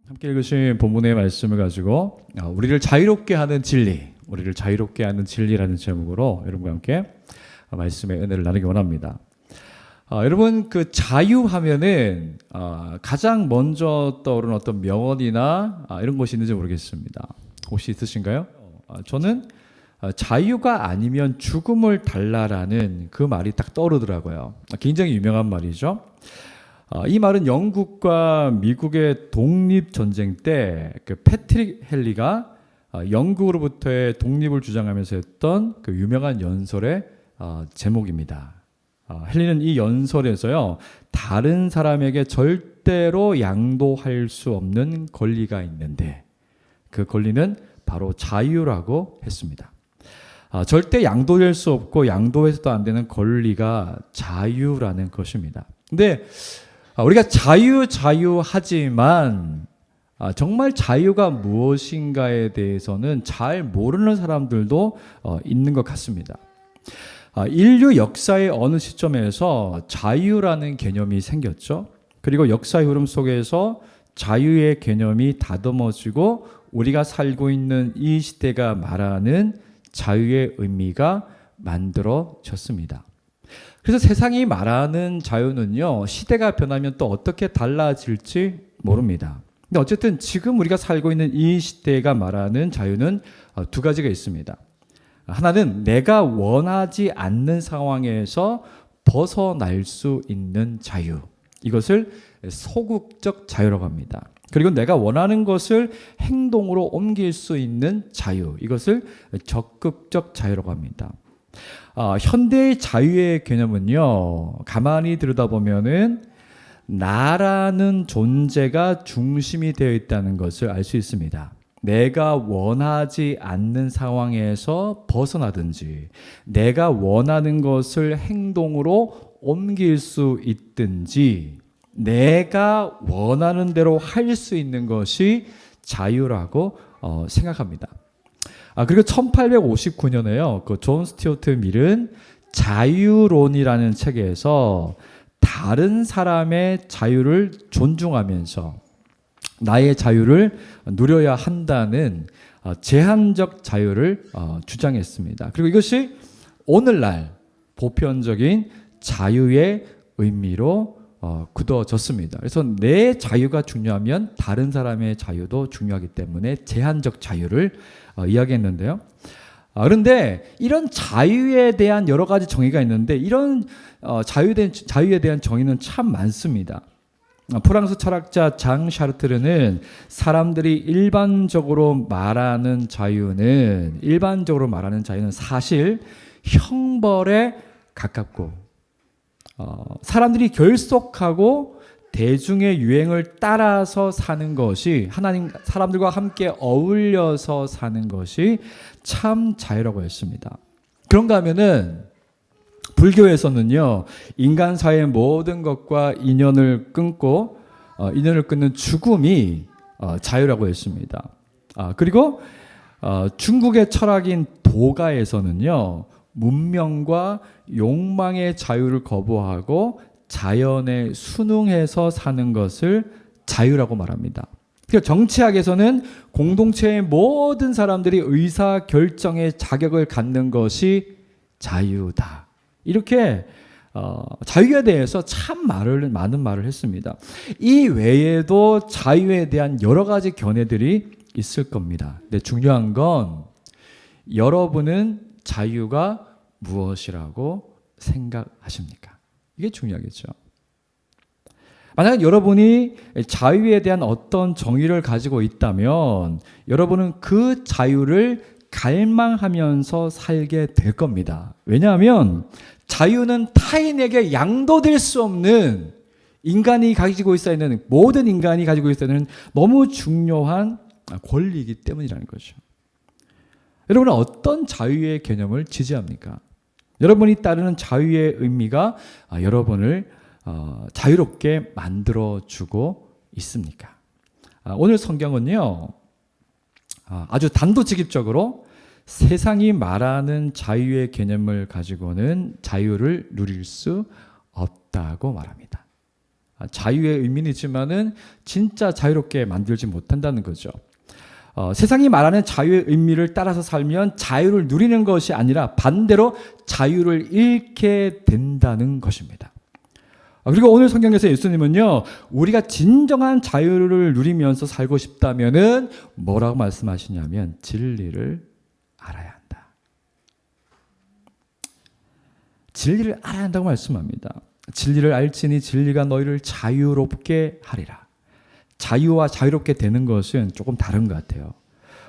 함께 읽으신 본문의 말씀을 가지고 우리를 자유롭게 하는 진리, 우리를 자유롭게 하는 진리라는 제목으로 여러분과 함께 말씀의 은혜를 나누기 원합니다. 여러분, 그 자유하면은 가장 먼저 떠오르는 어떤 명언이나 이런 것이 있는지 모르겠습니다. 혹시 있으신가요? 저는 자유가 아니면 죽음을 달라라는 그 말이 딱 떠오르더라고요. 굉장히 유명한 말이죠. 이 말은 영국과 미국의 독립전쟁 때 그 패트릭 헨리가 영국으로부터의 독립을 주장하면서 했던 그 유명한 연설의 제목입니다. 헨리는 이 연설에서요, 다른 사람에게 절대로 양도할 수 없는 권리가 있는데 그 권리는 바로 자유라고 했습니다. 절대 양도될 수 없고 양도해서도 안 되는 권리가 자유라는 것입니다. 근데 우리가 자유하지만 정말 자유가 무엇인가에 대해서는 잘 모르는 사람들도 있는 것 같습니다. 인류 역사의 어느 시점에서 자유라는 개념이 생겼죠. 그리고 역사의 흐름 속에서 자유의 개념이 다듬어지고 우리가 살고 있는 이 시대가 말하는 자유의 의미가 만들어졌습니다. 그래서 세상이 말하는 자유는요, 시대가 변하면 또 어떻게 달라질지 모릅니다. 근데 어쨌든 지금 우리가 살고 있는 이 시대가 말하는 자유는 두 가지가 있습니다. 하나는 내가 원하지 않는 상황에서 벗어날 수 있는 자유. 이것을 소극적 자유라고 합니다. 그리고 내가 원하는 것을 행동으로 옮길 수 있는 자유. 이것을 적극적 자유라고 합니다. 현대의 자유의 개념은요, 가만히 들여다보면은 나라는 존재가 중심이 되어 있다는 것을 알 수 있습니다. 내가 원하지 않는 상황에서 벗어나든지 내가 원하는 것을 행동으로 옮길 수 있든지 내가 원하는 대로 할 수 있는 것이 자유라고 생각합니다. 그리고 1859년에요. 그 존 스튜어트 밀은 자유론이라는 책에서 다른 사람의 자유를 존중하면서 나의 자유를 누려야 한다는 제한적 자유를 주장했습니다. 그리고 이것이 오늘날 보편적인 자유의 의미로 굳어졌습니다. 그래서 내 자유가 중요하면 다른 사람의 자유도 중요하기 때문에 제한적 자유를 이야기했는데요. 그런데 이런 자유에 대한 여러 가지 정의가 있는데 이런 자유에 대한 정의는 참 많습니다. 프랑스 철학자 장 샤르트르는 사람들이 일반적으로 말하는 자유는 사실 형벌에 가깝고 사람들이 결속하고 대중의 유행을 따라서 사는 것이 하나님 사람들과 함께 어울려서 사는 것이 참 자유라고 했습니다. 그런가 하면은 불교에서는요, 인간 사회의 모든 것과 인연을 끊는 죽음이 자유라고 했습니다. 그리고 중국의 철학인 도가에서는요, 문명과 욕망의 자유를 거부하고 자연에 순응해서 사는 것을 자유라고 말합니다. 그리고 정치학에서는 공동체의 모든 사람들이 의사 결정의 자격을 갖는 것이 자유다. 이렇게 자유에 대해서 참 많은 말을 했습니다. 이 외에도 자유에 대한 여러 가지 견해들이 있을 겁니다. 근데 중요한 건 여러분은 자유가 무엇이라고 생각하십니까? 이게 중요하겠죠. 만약 여러분이 자유에 대한 어떤 정의를 가지고 있다면 여러분은 그 자유를 갈망하면서 살게 될 겁니다. 왜냐하면 자유는 타인에게 양도될 수 없는 인간이 가지고 있어야 하는 모든 인간이 가지고 있어야 하는 너무 중요한 권리이기 때문이라는 거죠. 여러분은 어떤 자유의 개념을 지지합니까? 여러분이 따르는 자유의 의미가 여러분을 자유롭게 만들어주고 있습니까? 오늘 성경은요, 아주 단도직입적으로 세상이 말하는 자유의 개념을 가지고는 자유를 누릴 수 없다고 말합니다. 자유의 의미는 있지만은 진짜 자유롭게 만들지 못한다는 거죠. 세상이 말하는 자유의 의미를 따라서 살면 자유를 누리는 것이 아니라 반대로 자유를 잃게 된다는 것입니다. 그리고 오늘 성경에서 예수님은요, 우리가 진정한 자유를 누리면서 살고 싶다면은 뭐라고 말씀하시냐면 진리를 알아야 한다. 진리를 알아야 한다고 말씀합니다. 진리를 알지니 진리가 너희를 자유롭게 하리라. 자유와 자유롭게 되는 것은 조금 다른 것 같아요.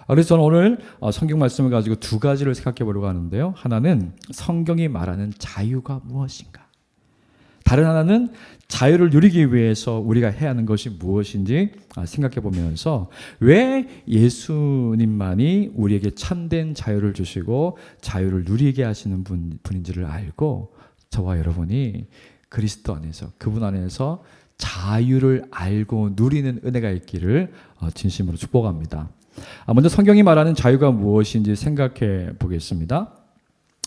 그래서 저는 오늘 성경 말씀을 가지고 두 가지를 생각해 보려고 하는데요. 하나는 성경이 말하는 자유가 무엇인가? 다른 하나는 자유를 누리기 위해서 우리가 해야 하는 것이 무엇인지 생각해 보면서 왜 예수님만이 우리에게 참된 자유를 주시고 자유를 누리게 하시는 분인지를 알고 저와 여러분이 그리스도 안에서, 그분 안에서 자유를 알고 누리는 은혜가 있기를 진심으로 축복합니다. 먼저 성경이 말하는 자유가 무엇인지 생각해 보겠습니다.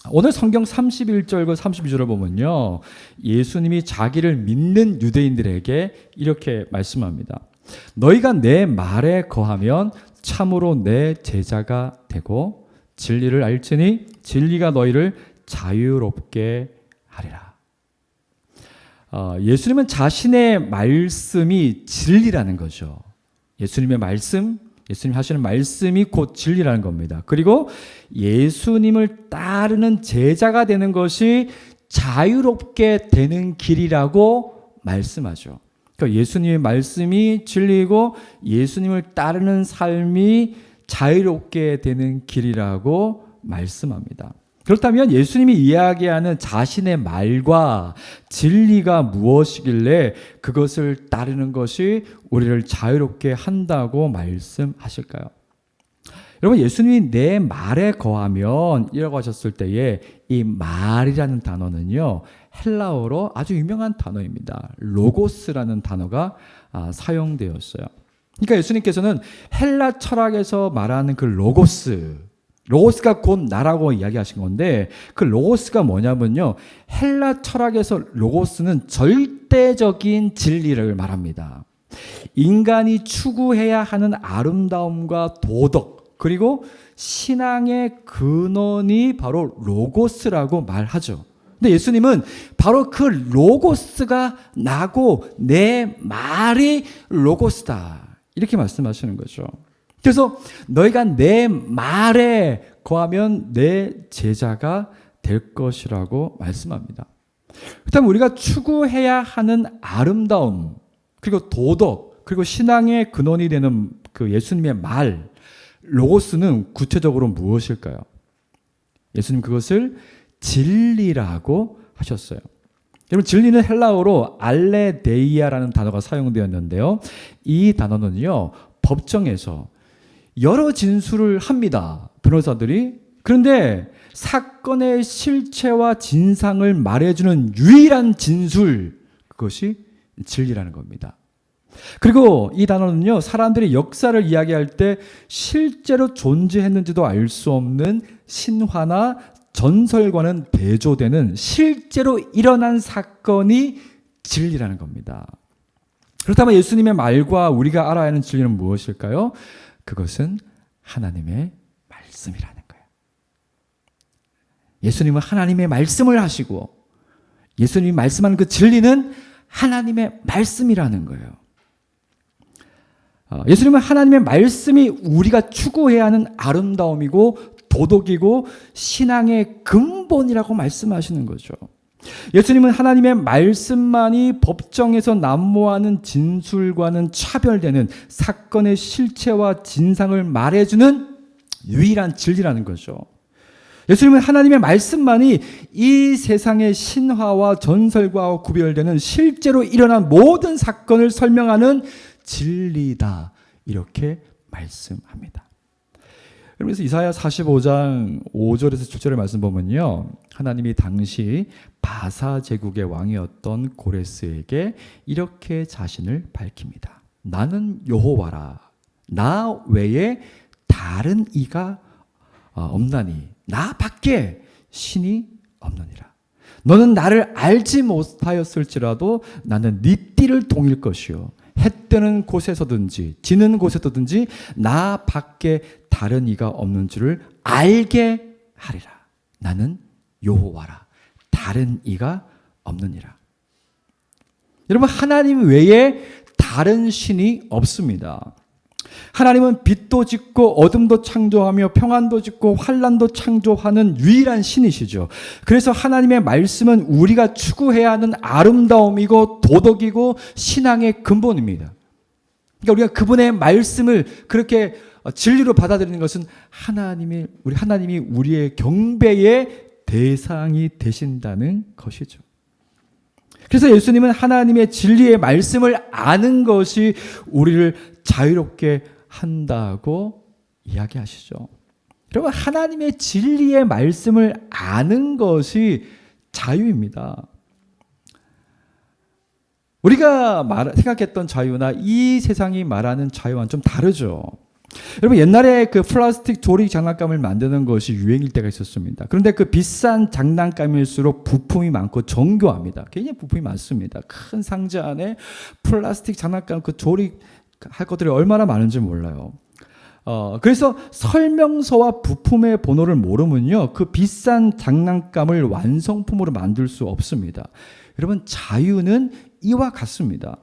오늘 성경 31절과 32절을 보면요, 예수님이 자기를 믿는 유대인들에게 이렇게 말씀합니다. 너희가 내 말에 거하면 참으로 내 제자가 되고 진리를 알지니 진리가 너희를 자유롭게 하리라. 예수님은 자신의 말씀이 진리라는 거죠. 예수님의 말씀, 예수님 하시는 말씀이 곧 진리라는 겁니다. 그리고 예수님을 따르는 제자가 되는 것이 자유롭게 되는 길이라고 말씀하죠. 그러니까 예수님의 말씀이 진리이고 예수님을 따르는 삶이 자유롭게 되는 길이라고 말씀합니다. 그렇다면 예수님이 이야기하는 자신의 말과 진리가 무엇이길래 그것을 따르는 것이 우리를 자유롭게 한다고 말씀하실까요? 여러분, 예수님이 내 말에 거하면 이라고 하셨을 때에 이 말이라는 단어는요, 헬라어로 아주 유명한 단어입니다. 로고스라는 단어가 사용되었어요. 그러니까 예수님께서는 헬라 철학에서 말하는 그 로고스가 곧 나라고 이야기하신 건데, 그 로고스가 뭐냐면요, 헬라 철학에서 로고스는 절대적인 진리를 말합니다. 인간이 추구해야 하는 아름다움과 도덕, 그리고 신앙의 근원이 바로 로고스라고 말하죠. 근데 예수님은 바로 그 로고스가 나고 내 말이 로고스다, 이렇게 말씀하시는 거죠. 그래서 너희가 내 말에 거하면 내 제자가 될 것이라고 말씀합니다. 그렇다면 우리가 추구해야 하는 아름다움, 그리고 도덕, 그리고 신앙의 근원이 되는 그 예수님의 말, 로고스는 구체적으로 무엇일까요? 예수님 그것을 진리라고 하셨어요. 여러분, 진리는 헬라어로 알레데이아라는 단어가 사용되었는데요. 이 단어는요, 법정에서 여러 진술을 합니다, 변호사들이. 그런데 사건의 실체와 진상을 말해주는 유일한 진술, 그것이 진리라는 겁니다. 그리고 이 단어는요, 사람들이 역사를 이야기할 때 실제로 존재했는지도 알 수 없는 신화나 전설과는 대조되는 실제로 일어난 사건이 진리라는 겁니다. 그렇다면 예수님의 말과 우리가 알아야 하는 진리는 무엇일까요? 그것은 하나님의 말씀이라는 거예요. 예수님은 하나님의 말씀을 하시고 예수님이 말씀하는 그 진리는 하나님의 말씀이라는 거예요. 예수님은 하나님의 말씀이 우리가 추구해야 하는 아름다움이고 도덕이고 신앙의 근본이라고 말씀하시는 거죠. 예수님은 하나님의 말씀만이 법정에서 난무하는 진술과는 차별되는 사건의 실체와 진상을 말해주는 유일한 진리라는 거죠. 예수님은 하나님의 말씀만이 이 세상의 신화와 전설과 구별되는 실제로 일어난 모든 사건을 설명하는 진리다, 이렇게 말씀합니다. 그래서 이사야 45장 5절에서 7절의 말씀 보면요, 하나님이 당시 바사 제국의 왕이었던 고레스에게 이렇게 자신을 밝힙니다. 나는 여호와라, 나 외에 다른 이가 없나니 나 밖에 신이 없느니라. 너는 나를 알지 못하였을지라도 나는 네 띠를 동일 것이요 해 뜨는 곳에서든지 지는 곳에서든지 나 밖에 다른 이가 없는 줄을 알게 하리라. 나는 여호와라. 다른 이가 없느니라. 여러분, 하나님 외에 다른 신이 없습니다. 하나님은 빛도 짓고 어둠도 창조하며 평안도 짓고 환난도 창조하는 유일한 신이시죠. 그래서 하나님의 말씀은 우리가 추구해야 하는 아름다움이고 도덕이고 신앙의 근본입니다. 그러니까 우리가 그분의 말씀을 그렇게 진리로 받아들이는 것은 하나님이 우리의 경배의 대상이 되신다는 것이죠. 그래서 예수님은 하나님의 진리의 말씀을 아는 것이 우리를 자유롭게 한다고 이야기하시죠. 여러분, 하나님의 진리의 말씀을 아는 것이 자유입니다. 우리가 생각했던 자유나 이 세상이 말하는 자유와는 좀 다르죠. 여러분, 옛날에 그 플라스틱 조리 장난감을 만드는 것이 유행일 때가 있었습니다. 그런데 그 비싼 장난감일수록 부품이 많고 정교합니다. 굉장히 부품이 많습니다. 큰 상자 안에 플라스틱 장난감 그 조리 할 것들이 얼마나 많은지 몰라요. 그래서 설명서와 부품의 번호를 모르면요, 그 비싼 장난감을 완성품으로 만들 수 없습니다. 여러분, 자유는 이와 같습니다.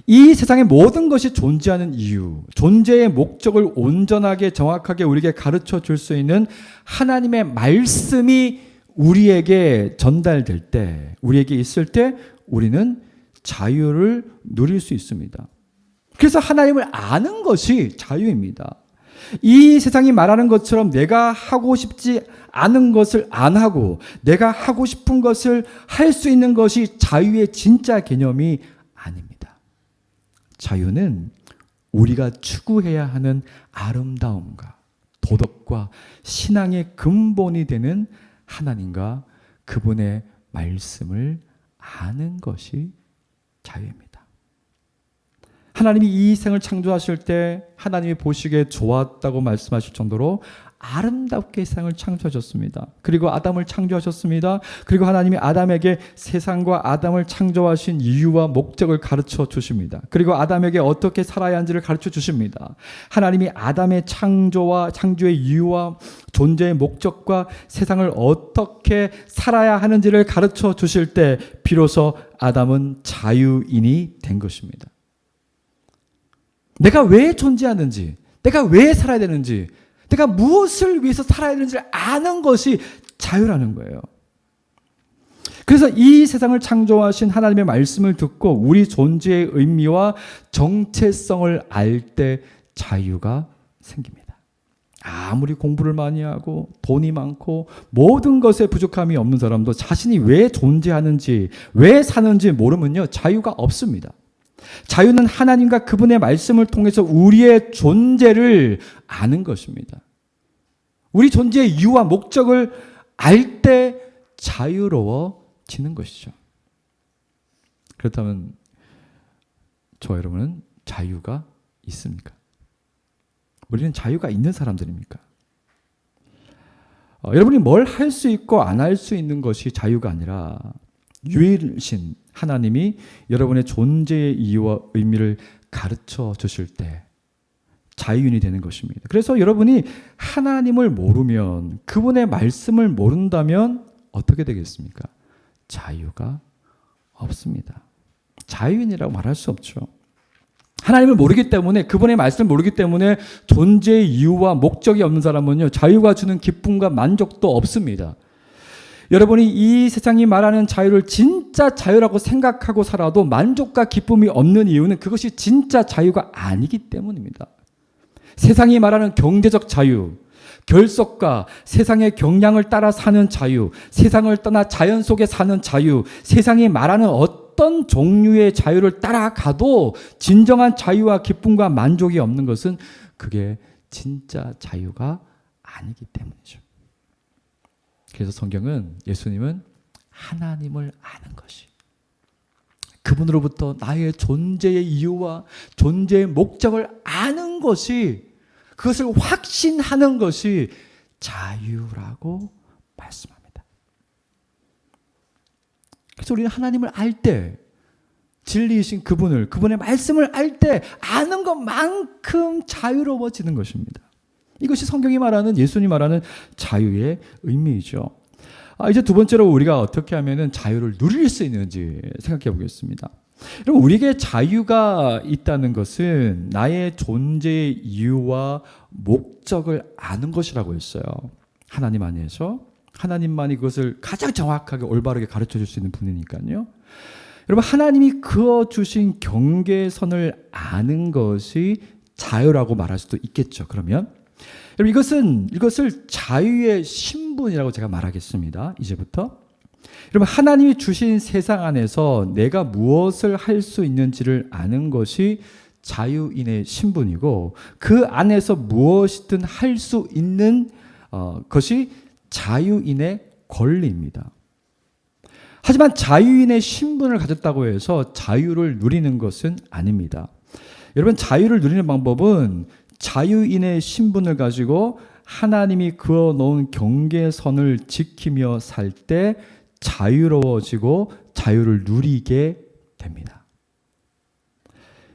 이 세상의 모든 것이 존재하는 이유, 존재의 목적을 온전하게 정확하게 우리에게 가르쳐 줄 수 있는 하나님의 말씀이 우리에게 전달될 때, 우리에게 있을 때 우리는 자유를 누릴 수 있습니다. 그래서 하나님을 아는 것이 자유입니다. 이 세상이 말하는 것처럼 내가 하고 싶지 않은 것을 안 하고 내가 하고 싶은 것을 할 수 있는 것이 자유의 진짜 개념이 아닙니다. 자유는 우리가 추구해야 하는 아름다움과 도덕과 신앙의 근본이 되는 하나님과 그분의 말씀을 아는 것이 자유입니다. 하나님이 이 생을 창조하실 때 하나님이 보시기에 좋았다고 말씀하실 정도로 아름답게 세상을 창조하셨습니다. 그리고 아담을 창조하셨습니다. 그리고 하나님이 아담에게 세상과 아담을 창조하신 이유와 목적을 가르쳐 주십니다. 그리고 아담에게 어떻게 살아야 하는지를 가르쳐 주십니다. 하나님이 아담의 창조의 이유와 존재의 목적과 세상을 어떻게 살아야 하는지를 가르쳐 주실 때 비로소 아담은 자유인이 된 것입니다. 내가 왜 존재하는지, 내가 왜 살아야 되는지, 내가 무엇을 위해서 살아야 되는지를 아는 것이 자유라는 거예요. 그래서 이 세상을 창조하신 하나님의 말씀을 듣고 우리 존재의 의미와 정체성을 알 때 자유가 생깁니다. 아무리 공부를 많이 하고 돈이 많고 모든 것에 부족함이 없는 사람도 자신이 왜 존재하는지, 왜 사는지 모르면요, 자유가 없습니다. 자유는 하나님과 그분의 말씀을 통해서 우리의 존재를 아는 것입니다. 우리 존재의 이유와 목적을 알 때 자유로워지는 것이죠. 그렇다면 저와 여러분은 자유가 있습니까? 우리는 자유가 있는 사람들입니까? 여러분이 뭘 할 수 있고 안 할 수 있는 것이 자유가 아니라 유일신 하나님이 여러분의 존재의 이유와 의미를 가르쳐 주실 때 자유인이 되는 것입니다. 그래서 여러분이 하나님을 모르면, 그분의 말씀을 모른다면 어떻게 되겠습니까? 자유가 없습니다. 자유인이라고 말할 수 없죠. 하나님을 모르기 때문에, 그분의 말씀을 모르기 때문에 존재의 이유와 목적이 없는 사람은요, 자유가 주는 기쁨과 만족도 없습니다. 여러분이 이 세상이 말하는 자유를 진짜 자유라고 생각하고 살아도 만족과 기쁨이 없는 이유는 그것이 진짜 자유가 아니기 때문입니다. 세상이 말하는 경제적 자유, 결속과 세상의 경향을 따라 사는 자유, 세상을 떠나 자연 속에 사는 자유, 세상이 말하는 어떤 종류의 자유를 따라가도 진정한 자유와 기쁨과 만족이 없는 것은 그게 진짜 자유가 아니기 때문이죠. 그래서 성경은, 예수님은 하나님을 아는 것이, 그분으로부터 나의 존재의 이유와 존재의 목적을 아는 것이, 그것을 확신하는 것이 자유라고 말씀합니다. 그래서 우리는 하나님을 알 때, 진리이신 그분의 말씀을 알 때 아는 것만큼 자유로워지는 것입니다. 이것이 성경이 말하는, 예수님이 말하는 자유의 의미이죠. 이제 두 번째로 우리가 어떻게 하면 자유를 누릴 수 있는지 생각해 보겠습니다. 여러분, 우리에게 자유가 있다는 것은 나의 존재의 이유와 목적을 아는 것이라고 했어요. 하나님 안에서 하나님만이 그것을 가장 정확하게 올바르게 가르쳐 줄 수 있는 분이니까요. 여러분, 하나님이 그어주신 경계선을 아는 것이 자유라고 말할 수도 있겠죠. 그러면 여러분, 이것을 자유의 신분이라고 제가 말하겠습니다. 이제부터 여러분, 하나님이 주신 세상 안에서 내가 무엇을 할 수 있는지를 아는 것이 자유인의 신분이고, 그 안에서 무엇이든 할 수 있는 것이 자유인의 권리입니다. 하지만 자유인의 신분을 가졌다고 해서 자유를 누리는 것은 아닙니다. 여러분, 자유를 누리는 방법은 자유인의 신분을 가지고 하나님이 그어놓은 경계선을 지키며 살 때 자유로워지고 자유를 누리게 됩니다.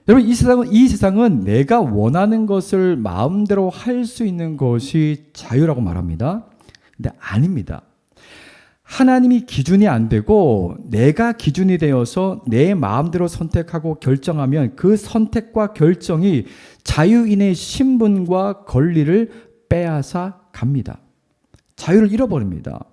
여러분, 이 세상은 내가 원하는 것을 마음대로 할 수 있는 것이 자유라고 말합니다. 근데 아닙니다. 하나님이 기준이 안 되고 내가 기준이 되어서 내 마음대로 선택하고 결정하면 그 선택과 결정이 자유인의 신분과 권리를 빼앗아 갑니다. 자유를 잃어버립니다.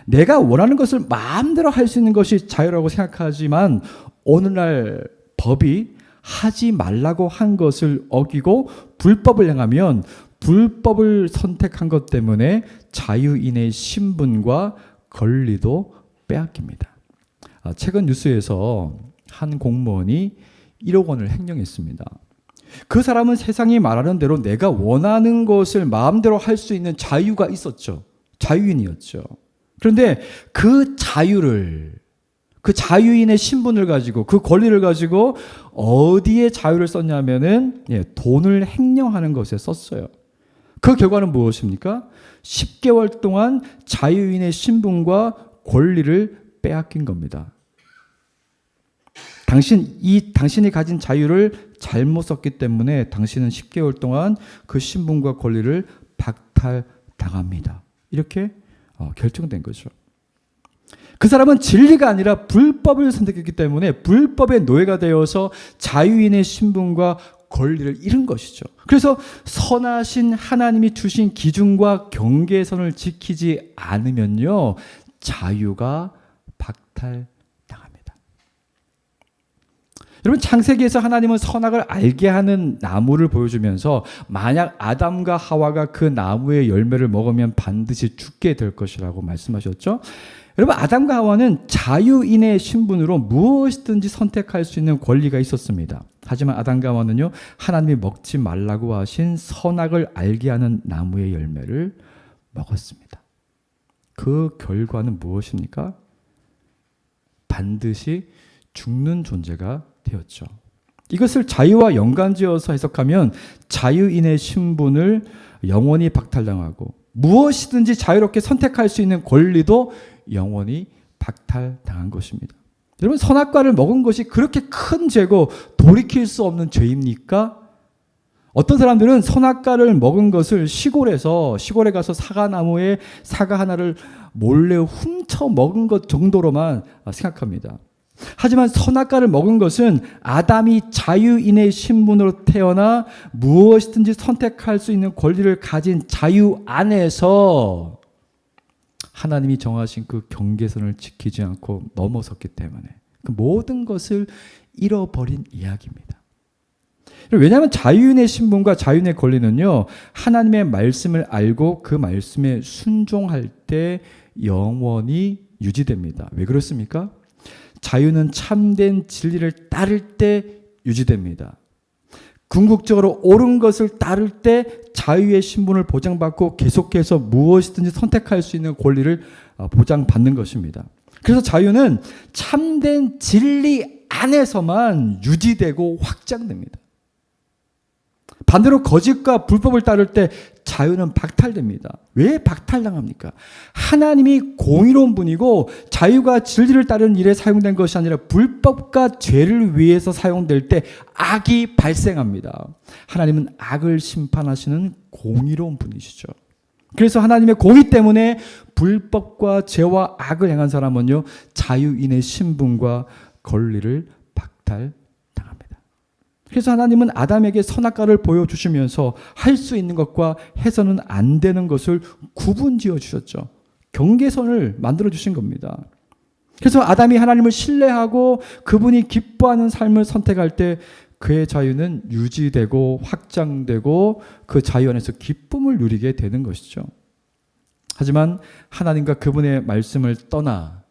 내가 원하는 것을 마음대로 할 수 있는 것이 자유라고 생각하지만 오늘날 법이 하지 말라고 한 것을 어기고 불법을 행하면 불법을 선택한 것 때문에 자유인의 신분과 권리도 빼앗깁니다. 최근 뉴스에서 한 공무원이 1억 원을 횡령했습니다. 그 사람은 세상이 말하는 대로 내가 원하는 것을 마음대로 할 수 있는 자유가 있었죠. 자유인이었죠. 그런데 그 자유인의 신분을 가지고, 그 권리를 가지고 어디에 자유를 썼냐면은 돈을 횡령하는 것에 썼어요. 그 결과는 무엇입니까? 10개월 동안 자유인의 신분과 권리를 빼앗긴 겁니다. 당신이 가진 자유를 잘못 썼기 때문에 당신은 10개월 동안 그 신분과 권리를 박탈당합니다. 이렇게 결정된 거죠. 그 사람은 진리가 아니라 불법을 선택했기 때문에 불법의 노예가 되어서 자유인의 신분과 권리를 잃은 것이죠. 그래서 선하신 하나님이 주신 기준과 경계선을 지키지 않으면요, 자유가 박탈당합니다. 여러분, 창세기에서 하나님은 선악을 알게 하는 나무를 보여주면서 만약 아담과 하와가 그 나무의 열매를 먹으면 반드시 죽게 될 것이라고 말씀하셨죠. 여러분, 아담과 하와는 자유인의 신분으로 무엇이든지 선택할 수 있는 권리가 있었습니다. 하지만 아담과 하와는요, 하나님이 먹지 말라고 하신 선악을 알게 하는 나무의 열매를 먹었습니다. 그 결과는 무엇입니까? 반드시 죽는 존재가 되었죠. 이것을 자유와 연관지어서 해석하면 자유인의 신분을 영원히 박탈당하고 무엇이든지 자유롭게 선택할 수 있는 권리도 영원히 박탈당한 것입니다. 여러분, 선악과를 먹은 것이 그렇게 큰 죄고 돌이킬 수 없는 죄입니까? 어떤 사람들은 선악과를 먹은 것을 시골에 가서 사과나무에 사과 하나를 몰래 훔쳐 먹은 것 정도로만 생각합니다. 하지만 선악과를 먹은 것은 아담이 자유인의 신분으로 태어나 무엇이든지 선택할 수 있는 권리를 가진 자유 안에서 하나님이 정하신 그 경계선을 지키지 않고 넘어섰기 때문에 그 모든 것을 잃어버린 이야기입니다. 왜냐하면 자유인의 신분과 자유인의 권리는요, 하나님의 말씀을 알고 그 말씀에 순종할 때 영원히 유지됩니다. 왜 그렇습니까? 자유는 참된 진리를 따를 때 유지됩니다. 궁극적으로 옳은 것을 따를 때 자유의 신분을 보장받고 계속해서 무엇이든지 선택할 수 있는 권리를 보장받는 것입니다. 그래서 자유는 참된 진리 안에서만 유지되고 확장됩니다. 반대로 거짓과 불법을 따를 때 자유는 박탈됩니다. 왜 박탈당합니까? 하나님이 공의로운 분이고 자유가 진리를 따르는 일에 사용된 것이 아니라 불법과 죄를 위해서 사용될 때 악이 발생합니다. 하나님은 악을 심판하시는 공의로운 분이시죠. 그래서 하나님의 공의 때문에 불법과 죄와 악을 행한 사람은요, 자유인의 신분과 권리를 박탈당합니다. 그래서 하나님은 아담에게 선악과를 보여주시면서 할 수 있는 것과 해서는 안 되는 것을 구분지어 주셨죠. 경계선을 만들어 주신 겁니다. 그래서 아담이 하나님을 신뢰하고 그분이 기뻐하는 삶을 선택할 때 그의 자유는 유지되고 확장되고 그 자유 안에서 기쁨을 누리게 되는 것이죠. 하지만 하나님과 그분의 말씀을 떠나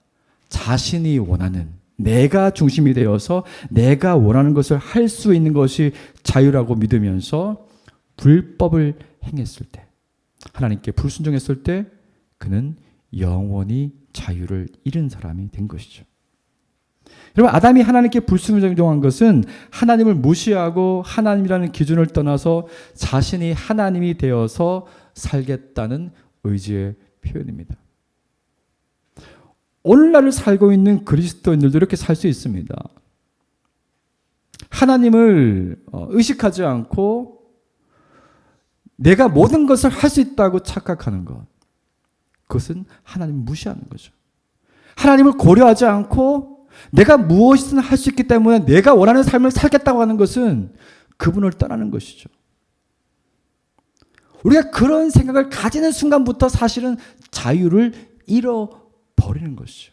자신이 원하는, 내가 중심이 되어서 내가 원하는 것을 할 수 있는 것이 자유라고 믿으면서 불법을 행했을 때, 하나님께 불순종했을 때 그는 영원히 자유를 잃은 사람이 된 것이죠. 여러분, 아담이 하나님께 불순종한 것은 하나님을 무시하고 하나님이라는 기준을 떠나서 자신이 하나님이 되어서 살겠다는 의지의 표현입니다. 오늘날을 살고 있는 그리스도인들도 이렇게 살 수 있습니다. 하나님을 의식하지 않고 내가 모든 것을 할 수 있다고 착각하는 것, 그것은 하나님을 무시하는 거죠. 하나님을 고려하지 않고 내가 무엇이든 할 수 있기 때문에 내가 원하는 삶을 살겠다고 하는 것은 그분을 떠나는 것이죠. 우리가 그런 생각을 가지는 순간부터 사실은 자유를 잃어버리는 것이죠.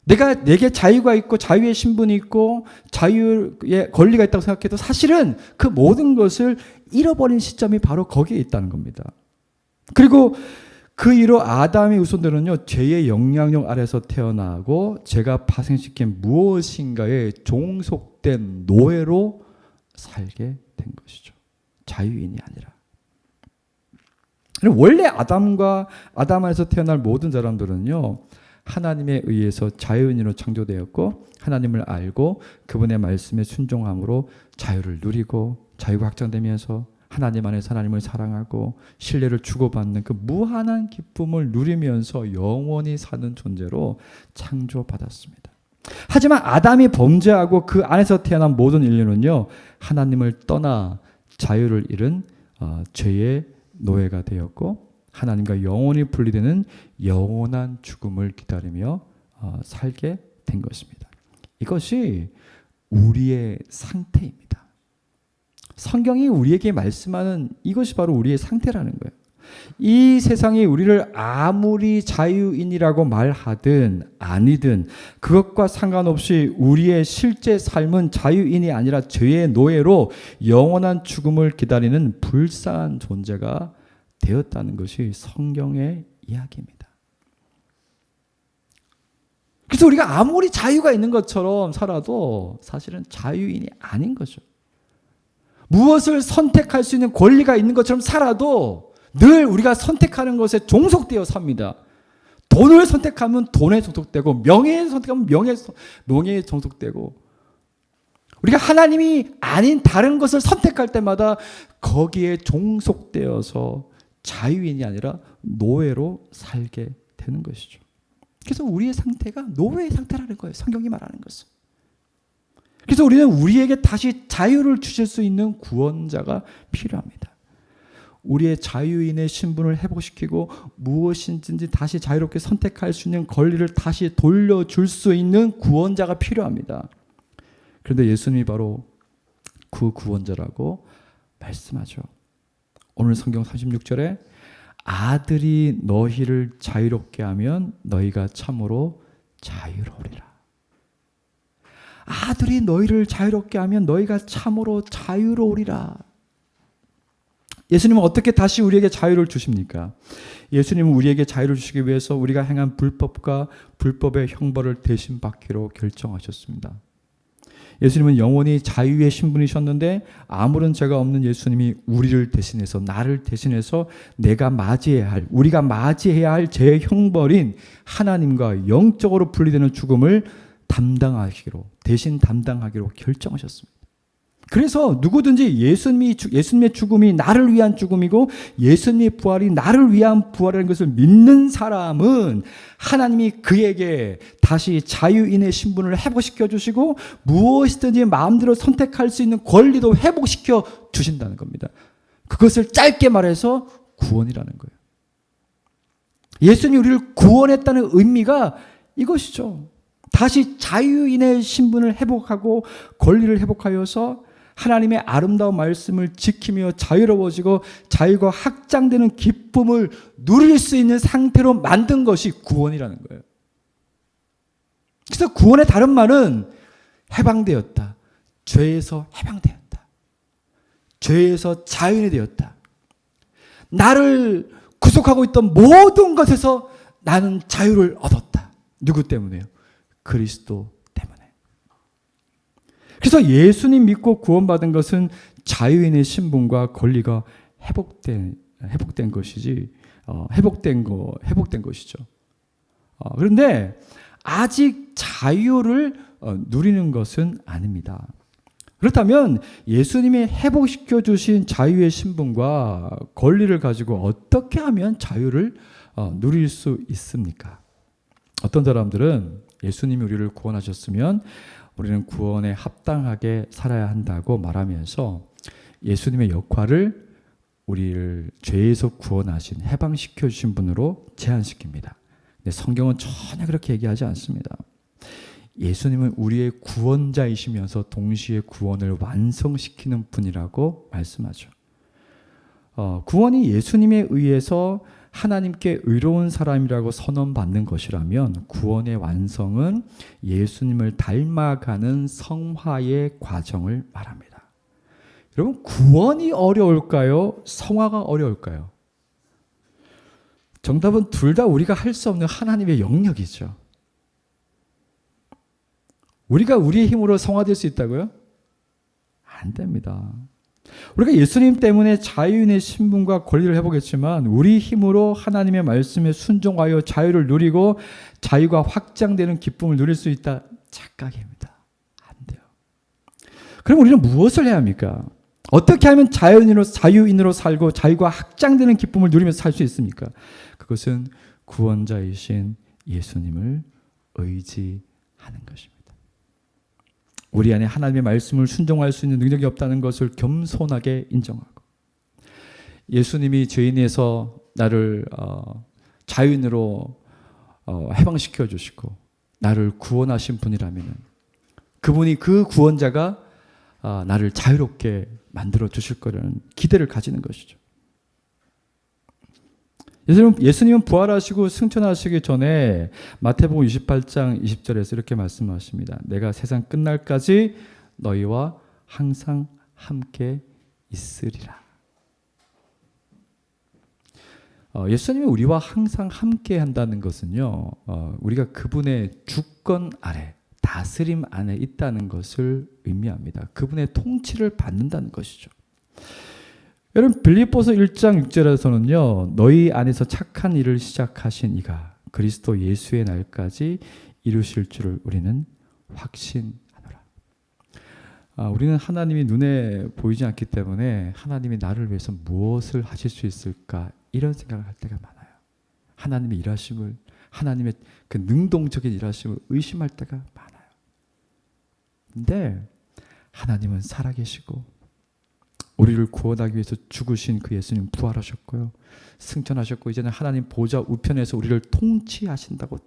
내게 자유가 있고 자유의 신분이 있고 자유의 권리가 있다고 생각해도 사실은 그 모든 것을 잃어버린 시점이 바로 거기에 있다는 겁니다. 그리고 그 이로 아담의 후손들은요, 죄의 영향력 아래서 태어나고 죄가 파생시킨 무엇인가에 종속된 노예로 살게 된 것이죠. 자유인이 아니라. 원래 아담 안에서 태어날 모든 사람들은요, 하나님에 의해서 자유인으로 창조되었고 하나님을 알고 그분의 말씀에 순종함으로 자유를 누리고 자유가 확장되면서 하나님 안에서 하나님을 사랑하고 신뢰를 주고받는 그 무한한 기쁨을 누리면서 영원히 사는 존재로 창조받았습니다. 하지만 아담이 범죄하고 그 안에서 태어난 모든 인류는요, 하나님을 떠나 자유를 잃은 죄의 노예가 되었고 하나님과 영원히 분리되는 영원한 죽음을 기다리며 살게 된 것입니다. 이것이 우리의 상태입니다. 성경이 우리에게 말씀하는 이것이 바로 우리의 상태라는 거예요. 이 세상이 우리를 아무리 자유인이라고 말하든 아니든 그것과 상관없이 우리의 실제 삶은 자유인이 아니라 죄의 노예로 영원한 죽음을 기다리는 불쌍한 존재가 되었다는 것이 성경의 이야기입니다. 그래서 우리가 아무리 자유가 있는 것처럼 살아도 사실은 자유인이 아닌 거죠. 무엇을 선택할 수 있는 권리가 있는 것처럼 살아도 늘 우리가 선택하는 것에 종속되어 삽니다. 돈을 선택하면 돈에 종속되고 명예를 선택하면 명예에 종속되고 우리가 하나님이 아닌 다른 것을 선택할 때마다 거기에 종속되어서 자유인이 아니라 노예로 살게 되는 것이죠. 그래서 우리의 상태가 노예의 상태라는 거예요. 성경이 말하는 것은. 그래서 우리는 우리에게 다시 자유를 주실 수 있는 구원자가 필요합니다. 우리의 자유인의 신분을 회복시키고 무엇인지 다시 자유롭게 선택할 수 있는 권리를 다시 돌려줄 수 있는 구원자가 필요합니다. 그런데 예수님이 바로 그 구원자라고 말씀하죠. 오늘 성경 36절에 아들이 너희를 자유롭게 하면 너희가 참으로 자유로우리라. 아들이 너희를 자유롭게 하면 너희가 참으로 자유로우리라. 예수님은 어떻게 다시 우리에게 자유를 주십니까? 예수님은 우리에게 자유를 주시기 위해서 우리가 행한 불법과 불법의 형벌을 대신 받기로 결정하셨습니다. 예수님은 영원히 자유의 신분이셨는데 아무런 죄가 없는 예수님이 우리를 대신해서 나를 대신해서 우리가 맞이해야 할 죄의 형벌인 하나님과 영적으로 분리되는 죽음을 대신 담당하기로 결정하셨습니다. 그래서 누구든지 예수님의 죽음이 나를 위한 죽음이고 예수님의 부활이 나를 위한 부활이라는 것을 믿는 사람은 하나님이 그에게 다시 자유인의 신분을 회복시켜 주시고 무엇이든지 마음대로 선택할 수 있는 권리도 회복시켜 주신다는 겁니다. 그것을 짧게 말해서 구원이라는 거예요. 예수님이 우리를 구원했다는 의미가 이것이죠. 다시 자유인의 신분을 회복하고 권리를 회복하여서 하나님의 아름다운 말씀을 지키며 자유로워지고 자유가 확장되는 기쁨을 누릴 수 있는 상태로 만든 것이 구원이라는 거예요. 그래서 구원의 다른 말은 해방되었다. 죄에서 해방되었다. 죄에서 자유인이 되었다. 나를 구속하고 있던 모든 것에서 나는 자유를 얻었다. 누구 때문에요? 그리스도 때문에. 그래서 예수님 믿고 구원받은 것은 자유인의 신분과 권리가 회복된 것이지, 회복된 것이죠. 그런데 아직 자유를 누리는 것은 아닙니다. 그렇다면 예수님이 회복시켜 주신 자유의 신분과 권리를 가지고 어떻게 하면 자유를 누릴 수 있습니까? 어떤 사람들은 예수님이 우리를 구원하셨으면 우리는 구원에 합당하게 살아야 한다고 말하면서 예수님의 역할을 우리를 죄에서 구원하신 해방시켜 주신 분으로 제한시킵니다. 근데 성경은 전혀 그렇게 얘기하지 않습니다. 예수님은 우리의 구원자이시면서 동시에 구원을 완성시키는 분이라고 말씀하죠. 구원이 예수님에 의해서 하나님께 의로운 사람이라고 선언받는 것이라면 구원의 완성은 예수님을 닮아가는 성화의 과정을 말합니다. 여러분, 구원이 어려울까요? 성화가 어려울까요? 정답은 둘 다 우리가 할 수 없는 하나님의 영역이죠. 우리가 우리의 힘으로 성화될 수 있다고요? 안 됩니다. 우리가 예수님 때문에 자유인의 신분과 권리를 회복했지만 우리 힘으로 하나님의 말씀에 순종하여 자유를 누리고 자유가 확장되는 기쁨을 누릴 수 있다? 착각입니다. 안 돼요. 그럼 우리는 무엇을 해야 합니까? 어떻게 하면 자유인으로 살고 자유가 확장되는 기쁨을 누리면서 살 수 있습니까? 그것은 구원자이신 예수님을 의지하는 것입니다. 우리 안에 하나님의 말씀을 순종할 수 있는 능력이 없다는 것을 겸손하게 인정하고 예수님이 죄인에서 나를 자유인으로 해방시켜 주시고 나를 구원하신 분이라면 그분이 그 구원자가 나를 자유롭게 만들어 주실 거라는 기대를 가지는 것이죠. 예수님은 부활하시고 승천하시기 전에 마태복음 28장 20절에서 이렇게 말씀하십니다. 내가 세상 끝날까지 너희와 항상 함께 있으리라. 예수님이 우리와 항상 함께 한다는 것은요, 우리가 그분의 주권 아래, 다스림 안에 있다는 것을 의미합니다. 그분의 통치를 받는다는 것이죠. 여러분, 빌립보서 1장 6절에서는요. 너희 안에서 착한 일을 시작하신 이가 그리스도 예수의 날까지 이루실 줄을 우리는 확신하노라. 우리는 하나님이 눈에 보이지 않기 때문에 하나님이 나를 위해서 무엇을 하실 수 있을까 이런 생각을 할 때가 많아요. 하나님의 일하심을, 하나님의 그 능동적인 일하심을 의심할 때가 많아요. 근데 하나님은 살아계시고 우리를 구원하기 위해서 죽으신 그 예수님 부활하셨고요. 승천하셨고 이제는 하나님 보좌 우편에서 우리를 통치하신다고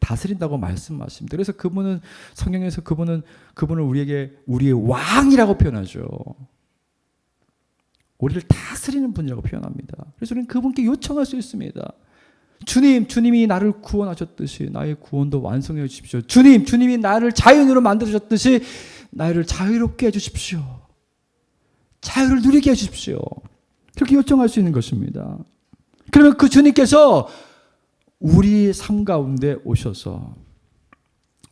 다스린다고 말씀하십니다. 그래서 그분은 성경에서 그분을 우리에게 우리의 왕이라고 표현하죠. 우리를 다스리는 분이라고 표현합니다. 그래서 우리는 그분께 요청할 수 있습니다. 주님이 나를 구원하셨듯이 나의 구원도 완성해 주십시오. 주님이 나를 자유인으로 만들어주셨듯이 나를 자유롭게 해주십시오. 자유를 누리게 해주십시오. 그렇게 요청할 수 있는 것입니다. 그러면 그 주님께서 우리 삶 가운데 오셔서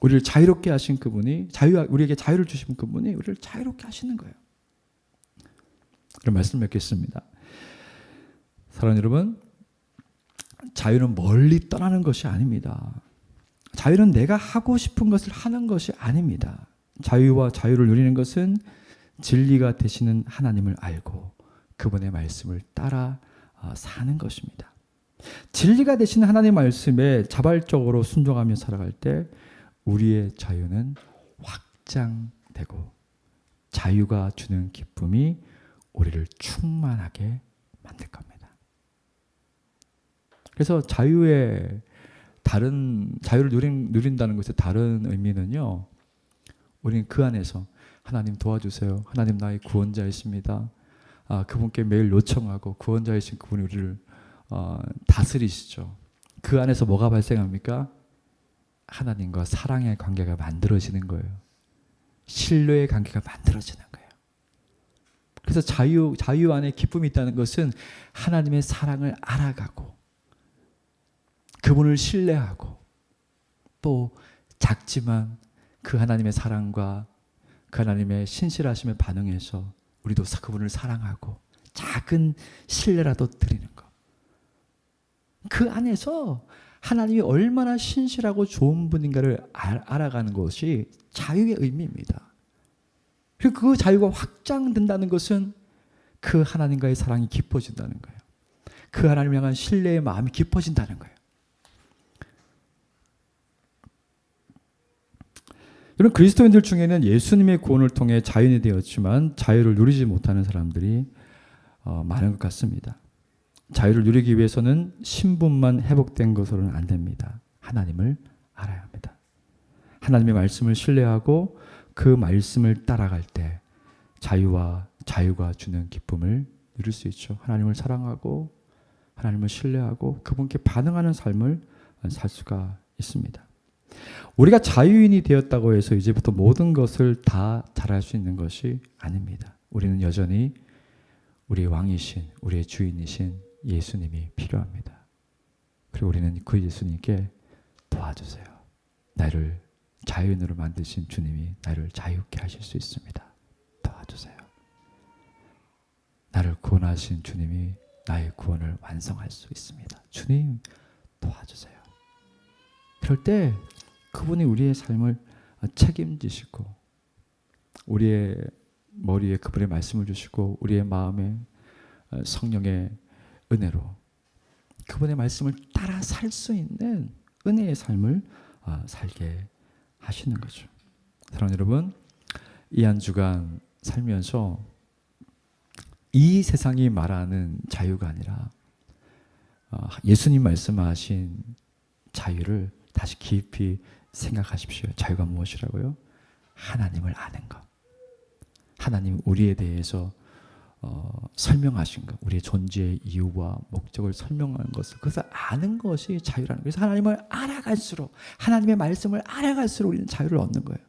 우리를 자유롭게 하신 그분이, 우리에게 자유를 주신 그분이 우리를 자유롭게 하시는 거예요. 그런 말씀 맺겠습니다. 사랑하는 여러분, 자유는 멀리 떠나는 것이 아닙니다. 자유는 내가 하고 싶은 것을 하는 것이 아닙니다. 자유와 자유를 누리는 것은 진리가 되시는 하나님을 알고 그분의 말씀을 따라 사는 것입니다. 진리가 되시는 하나님의 말씀에 자발적으로 순종하며 살아갈 때 우리의 자유는 확장되고 자유가 주는 기쁨이 우리를 충만하게 만들 겁니다. 그래서 자유를 누린다는 것의 다른 의미는요, 우리는 그 안에서 하나님 도와주세요. 하나님 나의 구원자이십니다. 그분께 매일 요청하고 구원자이신 그분이 우리를 다스리시죠. 그 안에서 뭐가 발생합니까? 하나님과 사랑의 관계가 만들어지는 거예요. 신뢰의 관계가 만들어지는 거예요. 그래서 자유 안에 기쁨이 있다는 것은 하나님의 사랑을 알아가고 그분을 신뢰하고 또 작지만 그 하나님의 사랑과 그 하나님의 신실하심에 반응해서 우리도 그분을 사랑하고 작은 신뢰라도 드리는 것. 그 안에서 하나님이 얼마나 신실하고 좋은 분인가를 알아가는 것이 자유의 의미입니다. 그리고 그 자유가 확장된다는 것은 그 하나님과의 사랑이 깊어진다는 거예요. 그 하나님을 향한 신뢰의 마음이 깊어진다는 거예요. 여러분, 그리스도인들 중에는 예수님의 구원을 통해 자유인이 되었지만 자유를 누리지 못하는 사람들이 많은 것 같습니다. 자유를 누리기 위해서는 신분만 회복된 것으로는 안 됩니다. 하나님을 알아야 합니다. 하나님의 말씀을 신뢰하고 그 말씀을 따라갈 때 자유가 주는 기쁨을 누릴 수 있죠. 하나님을 사랑하고 하나님을 신뢰하고 그분께 반응하는 삶을 살 수가 있습니다. 우리가 자유인이 되었다고 해서 이제부터 모든 것을 다 잘할 수 있는 것이 아닙니다. 우리는 여전히 우리의 왕이신, 우리의 주인이신 예수님이 필요합니다. 그리고 우리는 그 예수님께 도와주세요. 나를 자유인으로 만드신 주님이 나를 자유케 하실 수 있습니다. 도와주세요. 나를 구원하신 주님이 나의 구원을 완성할 수 있습니다. 주님 도와주세요. 그럴 때 그분이 우리의 삶을 책임지시고 우리의 머리에 그분의 말씀을 주시고 우리의 마음에 성령의 은혜로 그분의 말씀을 따라 살 수 있는 은혜의 삶을 살게 하시는 거죠. 사랑하는 여러분, 이 한 주간 살면서 이 세상이 말하는 자유가 아니라 예수님 말씀하신 자유를 다시 깊이 생각하십시오. 자유가 무엇이라고요? 하나님을 아는 것. 하나님 우리에 대해서 설명하신 것, 우리의 존재의 이유와 목적을 설명하는 것을 그것을 아는 것이 자유라는 거예요. 그래서 하나님을 알아갈수록 하나님의 말씀을 알아갈수록 우리는 자유를 얻는 거예요.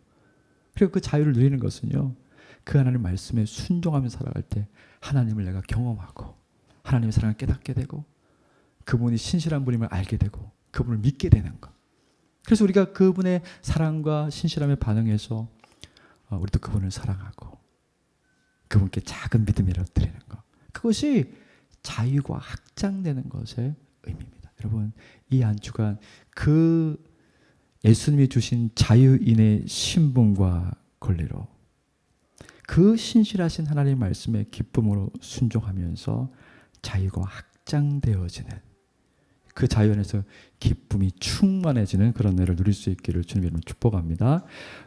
그리고 그 자유를 누리는 것은요, 그 하나님 말씀에 순종하며 살아갈 때 하나님을 내가 경험하고 하나님의 사랑을 깨닫게 되고 그분이 신실한 분임을 알게 되고 그분을 믿게 되는 것. 그래서 우리가 그분의 사랑과 신실함에 반응해서 우리도 그분을 사랑하고 그분께 작은 믿음이라도 드리는 것. 그것이 자유가 확장되는 것의 의미입니다. 여러분, 이 한 주간 그 예수님이 주신 자유인의 신분과 권리로 그 신실하신 하나님의 말씀에 기쁨으로 순종하면서 자유가 확장되어지는 그 자유 안에서 기쁨이 충만해지는 그런 은혜를 누릴 수 있기를 주님 이름으로 축복합니다.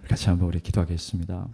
같이 한번 우리 기도하겠습니다.